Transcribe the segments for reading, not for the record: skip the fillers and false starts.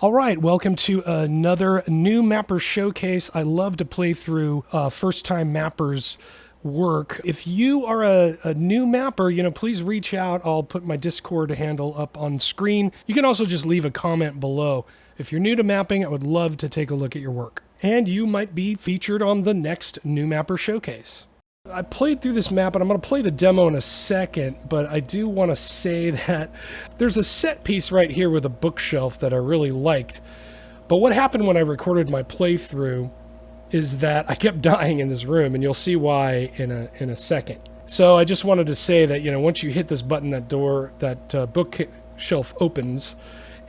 All right, welcome to another new mapper showcase. I love to play through first-time mappers' work. If you are a new mapper, please reach out. I'll put my Discord handle up on screen. You can also just leave a comment below. If you're new to mapping, I would love to take a look at your work. And you might be featured on the next new mapper showcase. I played through this map, and I'm going to play the demo in a second, but I do want to say that there's a set piece right here with a bookshelf that I really liked. But what happened when I recorded my playthrough is that I kept dying in this room, and you'll see why in a second. So I just wanted to say that, once you hit this button, that bookshelf opens,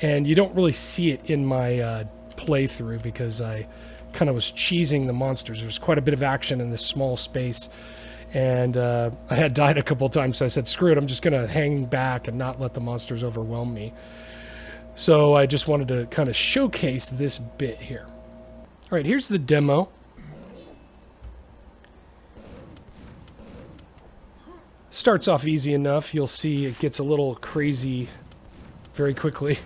and you don't really see it in my playthrough because I kind of was cheesing the monsters. There was quite a bit of action in this small space, and I had died a couple of times, so I said, screw it, I'm just going to hang back and not let the monsters overwhelm me. So I just wanted to kind of showcase this bit here. All right, here's the demo. Starts off easy enough. You'll see it gets a little crazy very quickly.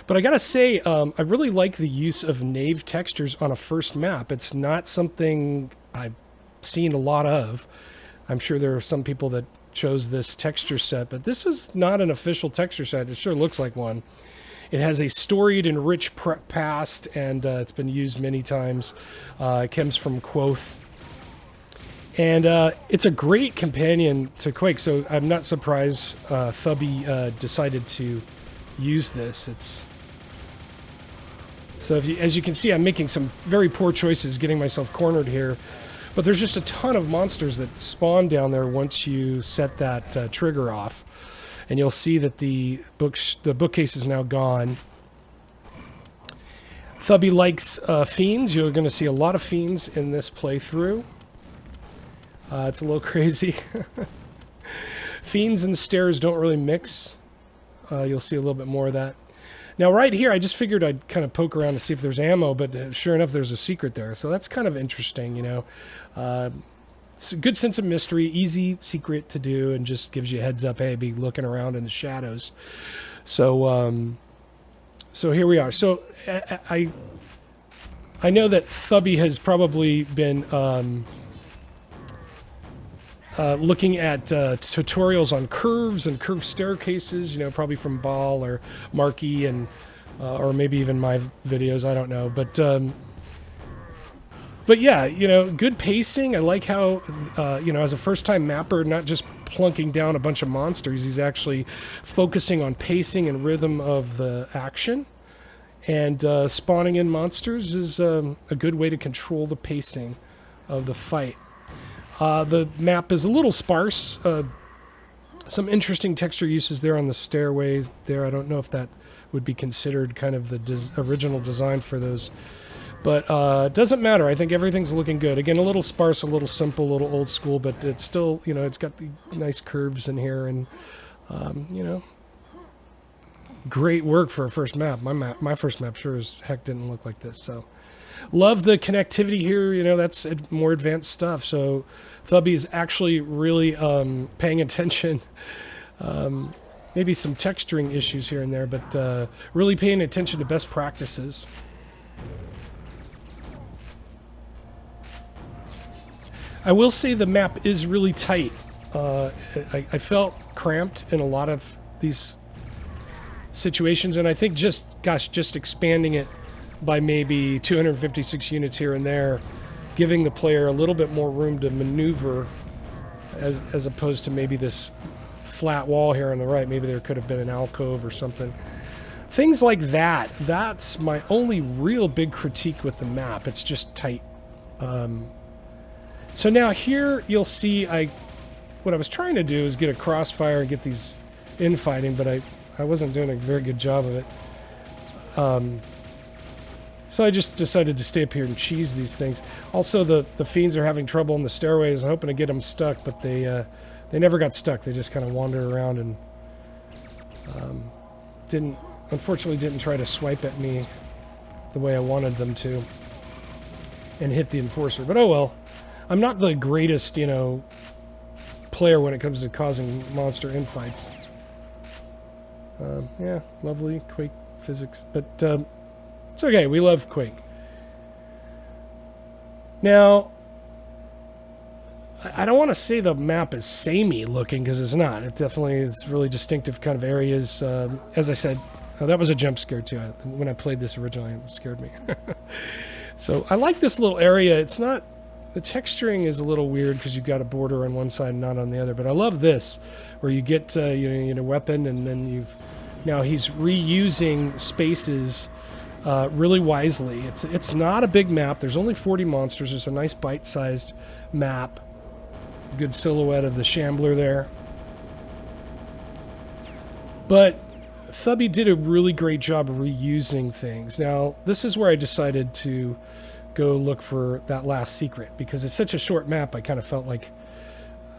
But I gotta say, I really like the use of nave textures on a first map. It's not something I've seen a lot of. I'm sure there are some people that chose this texture set, but this is not an official texture set. It sure looks like one. It has a storied and rich past, and it's been used many times. It comes from Quake. And it's a great companion to Quake, so I'm not surprised Thuby decided to use this. So as you can see, I'm making some very poor choices getting myself cornered here. But there's just a ton of monsters that spawn down there once you set that trigger off. And you'll see that the bookcase is now gone. Thuby likes fiends. You're going to see a lot of fiends in this playthrough. It's a little crazy. Fiends and stairs don't really mix. You'll see a little bit more of that. Now right here, I just figured I'd kind of poke around to see if there's ammo, but sure enough, there's a secret there. So that's kind of interesting, It's a good sense of mystery, easy secret to do, and just gives you a heads up, hey, be looking around in the shadows. So, so here we are. So I know that Thuby has probably been looking at tutorials on curves and curved staircases, probably from Ball or Markey, and or maybe even my videos, I don't know. But yeah, good pacing. I like how, as a first-time mapper, not just plunking down a bunch of monsters, he's actually focusing on pacing and rhythm of the action. And spawning in monsters is a good way to control the pacing of the fight. The map is a little sparse. Some interesting texture uses there on the stairway there. I don't know if that would be considered kind of the original design for those. But it doesn't matter. I think everything's looking good. Again, a little sparse, a little simple, a little old school, but it's still, it's got the nice curves in here. And, great work for a first map. My first map sure as heck didn't look like this. So love the connectivity here. That's more advanced stuff. So Thuby is actually really paying attention. Maybe some texturing issues here and there, but really paying attention to best practices. I will say the map is really tight. I felt cramped in a lot of these situations, and I think just expanding it by maybe 256 units here and there, giving the player a little bit more room to maneuver as opposed to maybe this flat wall here on the right. Maybe there could have been an alcove or something. Things like that. That's my only real big critique with the map. It's just tight. So now here you'll see what I was trying to do is get a crossfire and get these infighting, but I wasn't doing a very good job of it. So I just decided to stay up here and cheese these things. Also, the fiends are having trouble in the stairways. I'm hoping to get them stuck, but they never got stuck. They just kind of wandered around and unfortunately didn't try to swipe at me the way I wanted them to and hit the enforcer. But oh well. I'm not the greatest, player when it comes to causing monster infights. Yeah, lovely Quake physics, but it's okay. We love Quake. Now, I don't want to say the map is samey looking, because it's not. It definitely is really distinctive kind of areas. As I said, that was a jump scare too. When I played this originally, it scared me. So I like this little area. It's not, the texturing is a little weird because you've got a border on one side and not on the other. But I love this, where you get a weapon, and then now he's reusing spaces really wisely. It's not a big map. There's only 40 monsters. There's a nice bite-sized map. Good silhouette of the Shambler there. But Thuby did a really great job of reusing things. Now, this is where I decided to go look for that last secret, because it's such a short map. I kind of felt like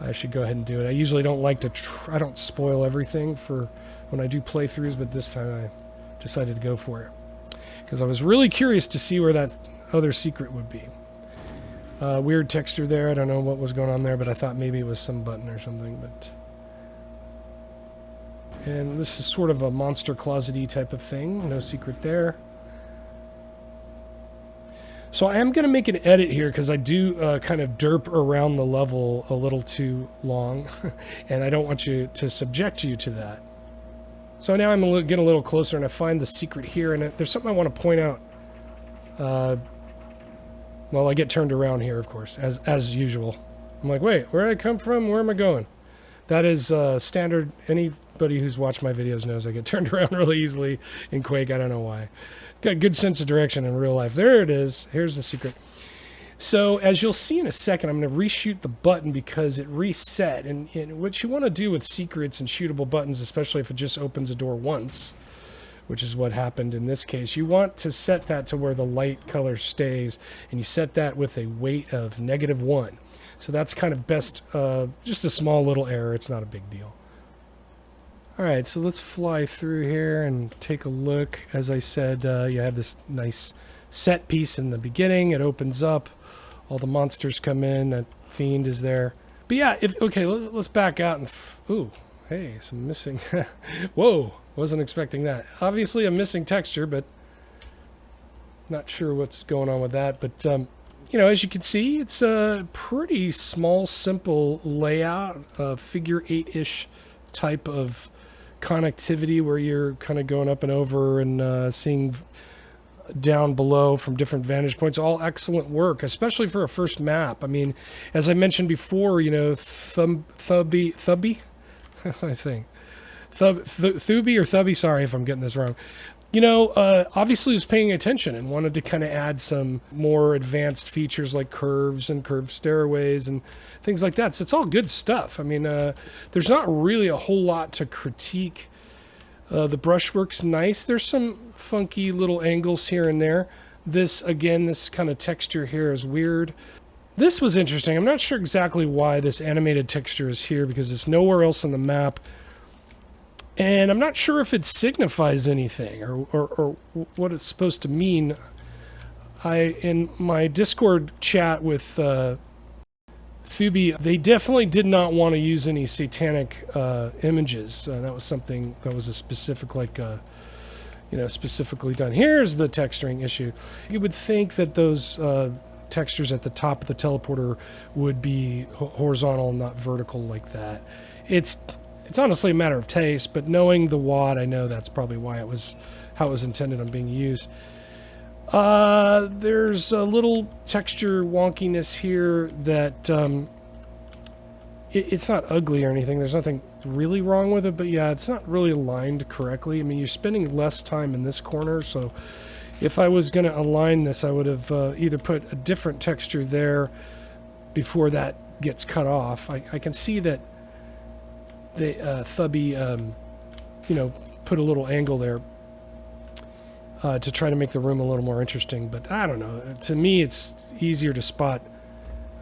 I should go ahead and do it. I usually don't like to I don't spoil everything for when I do playthroughs, but this time I decided to go for it because I was really curious to see where that other secret would be. Weird texture there. I don't know what was going on there, but I thought maybe it was some button or something. And this is sort of a monster closet-y type of thing. No secret there. So I am going to make an edit here because I do kind of derp around the level a little too long, and I don't want you to subject you to that. So now I'm going to get a little closer, and I find the secret here, and there's something I want to point out. Well, I get turned around here, of course, as usual. I'm like, wait, where did I come from? Where am I going? That is standard. Anybody who's watched my videos knows I get turned around really easily in Quake. I don't know why. Got a good sense of direction in real life. There it is. Here's the secret. So as you'll see in a second, I'm going to reshoot the button because it reset. And what you want to do with secrets and shootable buttons, especially if it just opens a door once, which is what happened in this case, you want to set that to where the light color stays, and you set that with a weight of -1. So that's kind of best, just a small little error. It's not a big deal. All right, so let's fly through here and take a look. As I said, you have this nice set piece in the beginning. It opens up. All the monsters come in. That fiend is there. But yeah, okay, let's back out and... ooh, hey, some missing... Whoa, wasn't expecting that. Obviously a missing texture, but not sure what's going on with that. But, you know, as you can see, it's a pretty small, simple layout, figure 8-ish type of connectivity where you're kind of going up and over and seeing down below from different vantage points. All excellent work, especially for a first map. I mean, as I mentioned before, you know, Thuby, what am I saying? Thuby or Thuby, sorry if I'm getting this wrong. You know, obviously was paying attention and wanted to kind of add some more advanced features like curves and curved stairways and things like that. So it's all good stuff. I mean, there's not really a whole lot to critique. The brushwork's nice. There's some funky little angles here and there. This, again, this kind of texture here is weird. This was interesting. I'm not sure exactly why this animated texture is here because it's nowhere else on the map. And I'm not sure if it signifies anything or what it's supposed to mean. In my Discord chat with Thuby, they definitely did not want to use any satanic images. That was something that was a specific, like, you know, specifically done. Here's the texturing issue. You would think that those textures at the top of the teleporter would be horizontal, not vertical like that. It's honestly a matter of taste, but knowing the WAD, I know that's probably why it was, how it was intended on being used. There's a little texture wonkiness here that, it's not ugly or anything. There's nothing really wrong with it, but yeah, it's not really aligned correctly. I mean, you're spending less time in this corner, so if I was going to align this, I would have either put a different texture there before that gets cut off. I can see that the Thuby, you know, put a little angle there to try to make the room a little more interesting, but I don't know. To me, it's easier to spot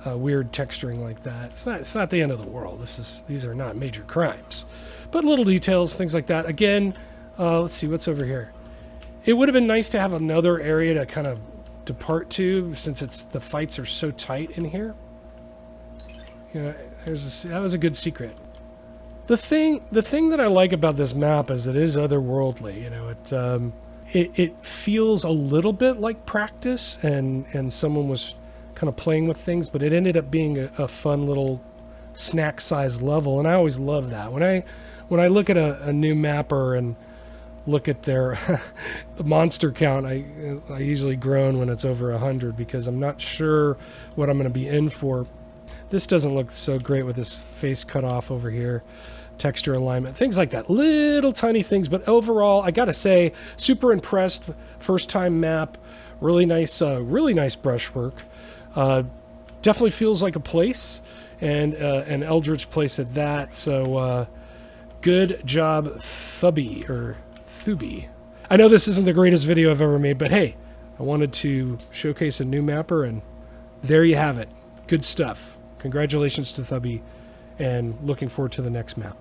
weird texturing like that. It's not the end of the world. These are not major crimes, but little details, things like that. Again, let's see what's over here. It would have been nice to have another area to kind of depart to, since the fights are so tight in here. You know, that was a good secret. The thing that I like about this map is it is otherworldly. You know, it feels a little bit like practice, and someone was kind of playing with things, but it ended up being a fun little snack size level, and I always love that. When I look at a new mapper and look at their the monster count, I usually groan when it's over 100 because I'm not sure what I'm going to be in for. This doesn't look so great with this face cut off over here, texture alignment, things like that, little tiny things. But overall, I gotta say, super impressed. First time map, really nice brushwork. Definitely feels like a place, and an eldritch place at that. So good job, Thuby. I know this isn't the greatest video I've ever made, but hey, I wanted to showcase a new mapper, and there you have it. Good stuff. Congratulations to Thuby, and looking forward to the next map.